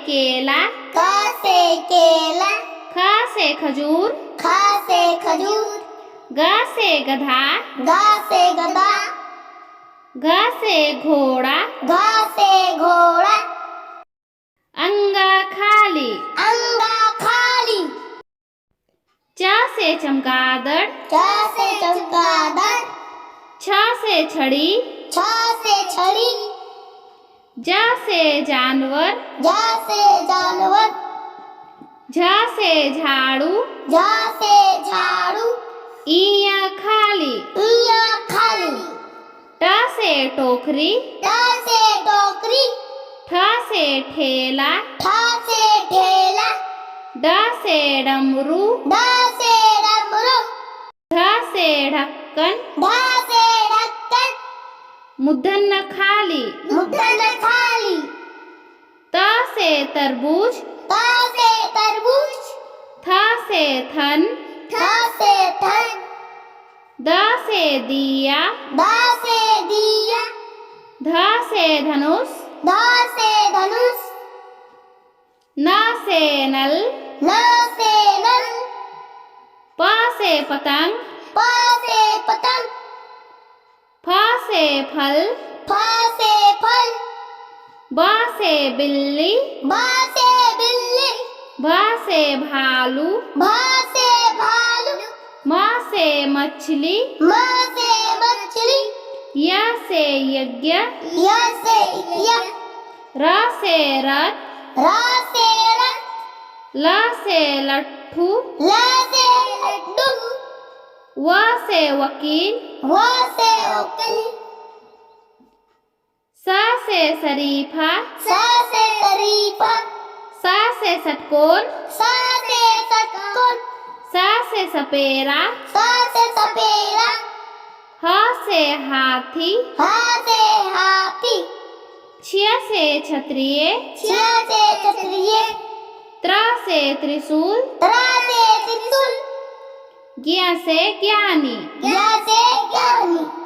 केला, क से केला, ख से खजूर, ख से खजूर, ग से गधा, ग से गधा, घ से घोड़ा, घ से घोड़ा, अंगा खाली, अंगा खाली, च से चमगादड़, च से चमगादड़, छ से छड़ी, छ से छड़ी, ज से जानवर, ज से जानवर, झ से झाड़ू, झ से झाड़ू, इया खाली, इया खाली, ट से टोकरी, ट से टोकरी, ठ से ठेला, ठ से ठेला, ड से डमरू, ड से डमरू, ढ से ढक्कन, ढ से ढक्कन, मूर्धन्य खाली, मूर्धन्य खाली, त से तरबूज, त से तरबूज, थ से थन, थ से थन, द से दिया, द से दिया, ध से धनुष, ध से धनुष, न से नल, न से नल, प से पतंग, प से पतंग, फ से फल, फ से फल, ब से बिल्ली, ब से बिल्ली, भ से भालू, भ से भालू, म से मछली, म से मछली, य से यज्ञ, य से यज्ञ, र से रथ, र से रथ, ल से लट्ठू, ल से लड्डू, व से वकील, व से वकील, स से शरीफा, स से शरीफा, स से षटकोण, स से षटकोण, स से सपेरा, स से सपेरा, ह से हाथी, ह से हाथी, छ से क्षत्रिय, छ से क्षत्रिय, त्र से त्रिशूल, त्र से त्रिशूल, ज्ञ से ज्ञानी। ज्ञ से ज्ञानी।